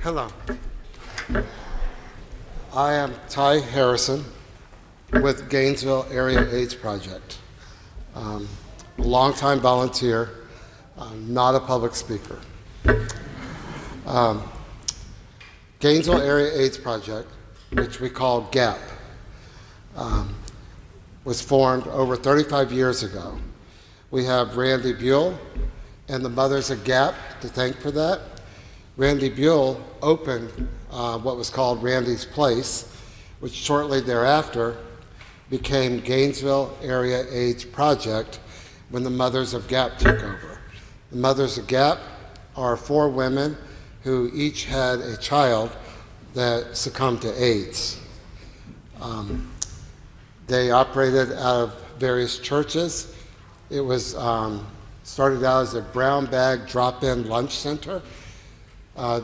Hello. I am Ty Harrison with Gainesville Area AIDS Project. A longtime volunteer, not a public speaker. Gainesville Area AIDS Project, which we call GAP, was formed over 35 years ago. We have Randy Buell and the Mothers of GAP to thank for that. Randy Buell opened what was called Randy's Place, which shortly thereafter became Gainesville Area AIDS Project when the Mothers of GAP took over. The Mothers of GAP are 4 women who each had a child that succumbed to AIDS. They operated out of various churches. It was started out as a brown bag drop-in lunch center.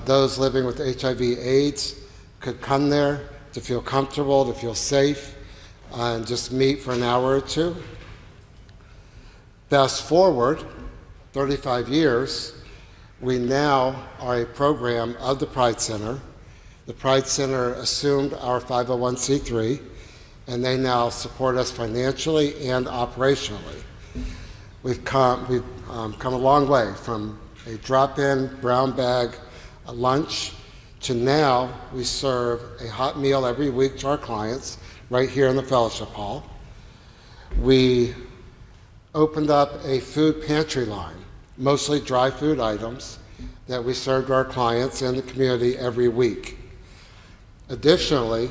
Those living with HIV/AIDS could come there to feel comfortable, to feel safe, and just meet for an hour or two. Fast forward 35 years, we now are a program of the Pride Center. The Pride Center assumed our 501c3, and they now support us financially and operationally. We've come a long way from a drop-in brown bag lunch to now we serve a hot meal every week to our clients right here in the fellowship hall. We opened up a food pantry line, mostly dry food items, that we served our clients and the community every week. Additionally,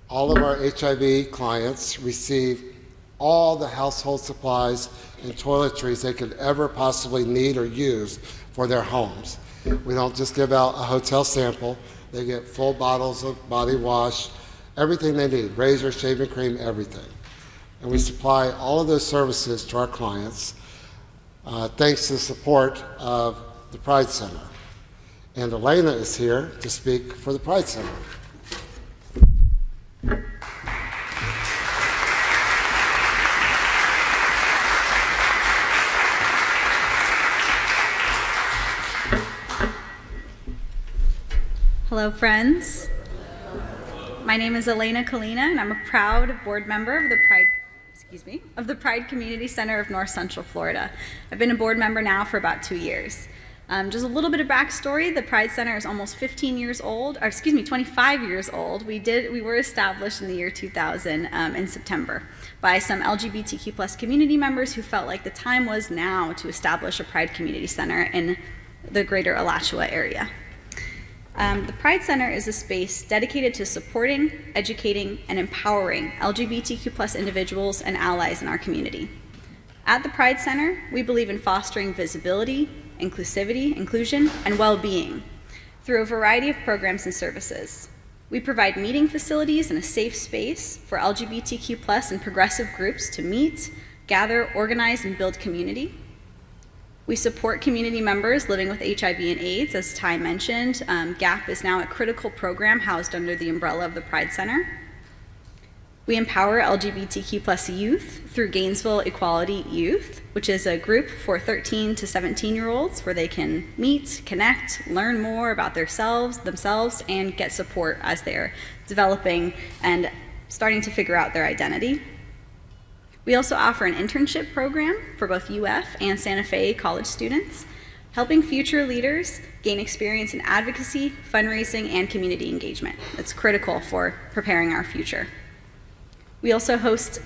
all of our HIV clients receive all the household supplies and toiletries they could ever possibly need or use for their homes. We don't just give out a hotel sample. They get full bottles of body wash, everything they need, razor, shaving cream, everything. And we supply all of those services to our clients thanks to the support of the Pride Center. And Elena is here to speak for the Pride Center. Hello, friends. My name is Elena Kalina, and I'm a proud board member of the Pride Community Center of North Central Florida. I've been a board member now for about 2 years. Just a little bit of backstory: the Pride Center is almost 25 years old. We were established in the year 2000 in September by some LGBTQ+ community members who felt like the time was now to establish a Pride Community Center in the greater Alachua area. The Pride Center is a space dedicated to supporting, educating, and empowering LGBTQ+ individuals and allies in our community. At the Pride Center, we believe in fostering visibility, inclusivity, inclusion, and well-being through a variety of programs and services. We provide meeting facilities and a safe space for LGBTQ+ and progressive groups to meet, gather, organize, and build community. We support community members living with HIV and AIDS. As Ty mentioned, GAP is now a critical program housed under the umbrella of the Pride Center. We empower LGBTQ+ youth through Gainesville Equality Youth, which is a group for 13 to 17-year-olds where they can meet, connect, learn more about themselves, and get support as they're developing and starting to figure out their identity. We also offer an internship program for both UF and Santa Fe college students, helping future leaders gain experience in advocacy, fundraising, and community engagement. It's critical for preparing our future. We also host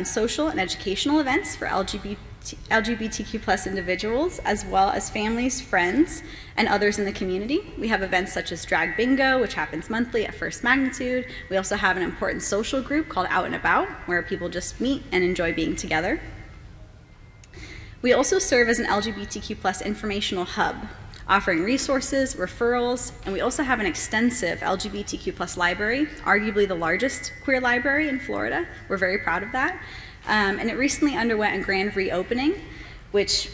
social and educational events for LGBTQ+ individuals, as well as families, friends, and others in the community. We have events such as Drag Bingo, which happens monthly at First Magnitude. We also have an important social group called Out and About, where people just meet and enjoy being together. We also serve as an LGBTQ+ informational hub, offering resources, referrals, and we also have an extensive LGBTQ+ library, arguably the largest queer library in Florida. We're very proud of that. And it recently underwent a grand reopening, which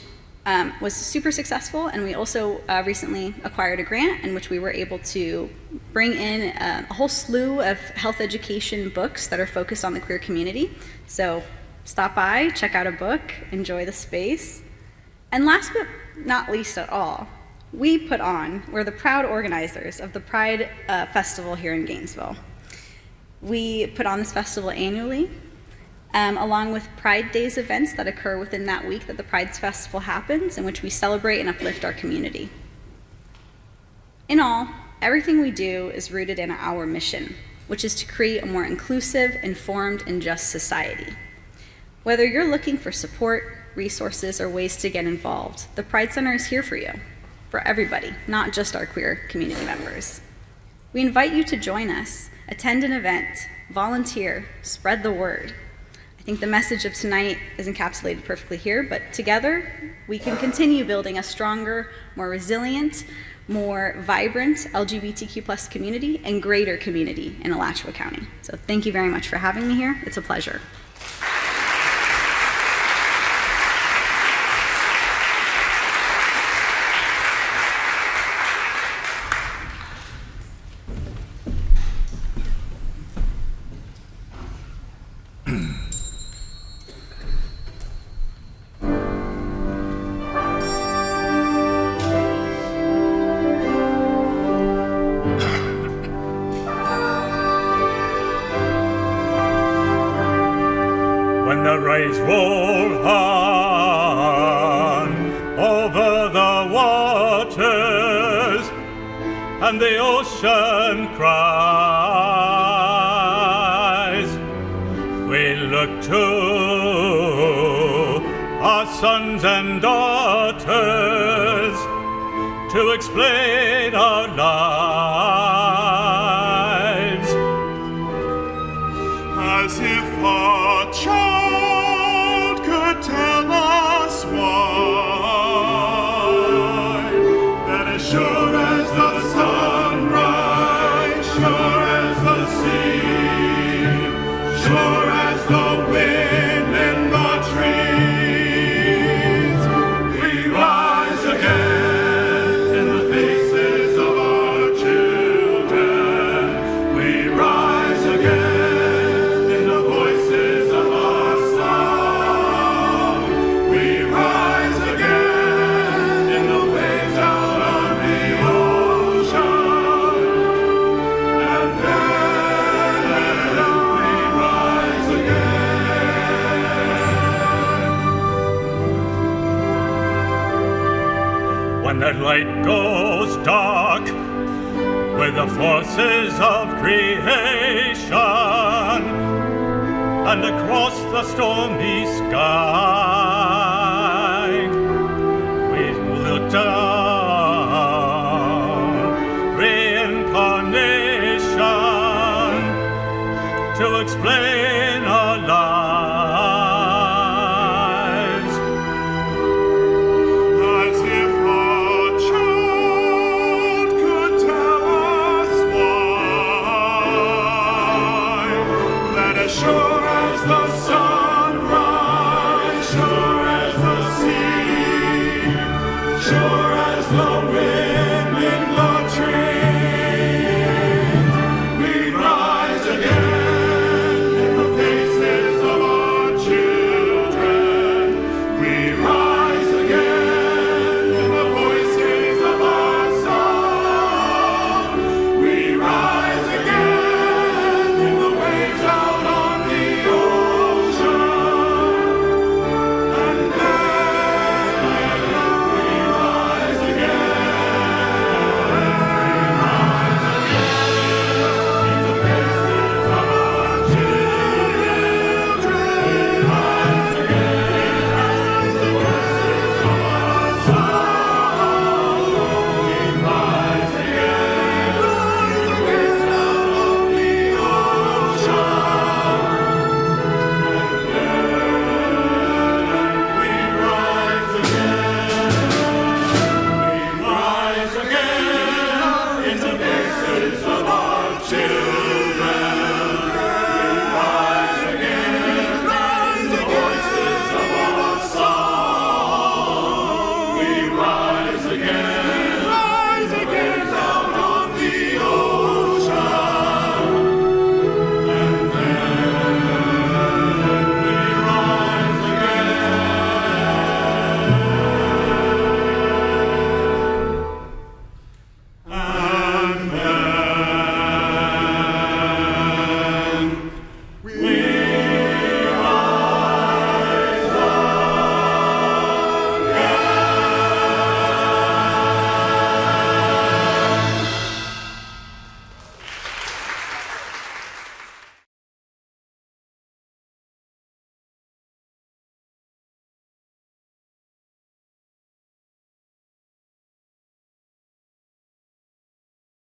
was super successful, and we also recently acquired a grant in which we were able to bring in a whole slew of health education books that are focused on the queer community. So stop by, check out a book, enjoy the space. And last but not least at all, We're the proud organizers of the Pride Festival here in Gainesville. We put on this festival annually, along with Pride Days events that occur within that week that the Pride Festival happens, in which we celebrate and uplift our community. In all, everything we do is rooted in our mission, which is to create a more inclusive, informed, and just society. Whether you're looking for support, resources, or ways to get involved, the Pride Center is here for you, for everybody, not just our queer community members. We invite you to join us, attend an event, volunteer, spread the word. I think the message of tonight is encapsulated perfectly here, but together we can continue building a stronger, more resilient, more vibrant LGBTQ+ community and greater community in Alachua County. So thank you very much for having me here. It's a pleasure. When the rays roll on over the waters and the ocean cries, we look to our sons and daughters to explain our lives, as if a child could tell us why, that as sure as the sunrise, sure as the sea, sure as the wind in the trees, we rise again in the faces of our children. We rise again in the voices of our song. We rise again in the waves out on the ocean. And then we rise again. When the light goes dark with the forces of creation, and across the stormy sky we look down reincarnation to explain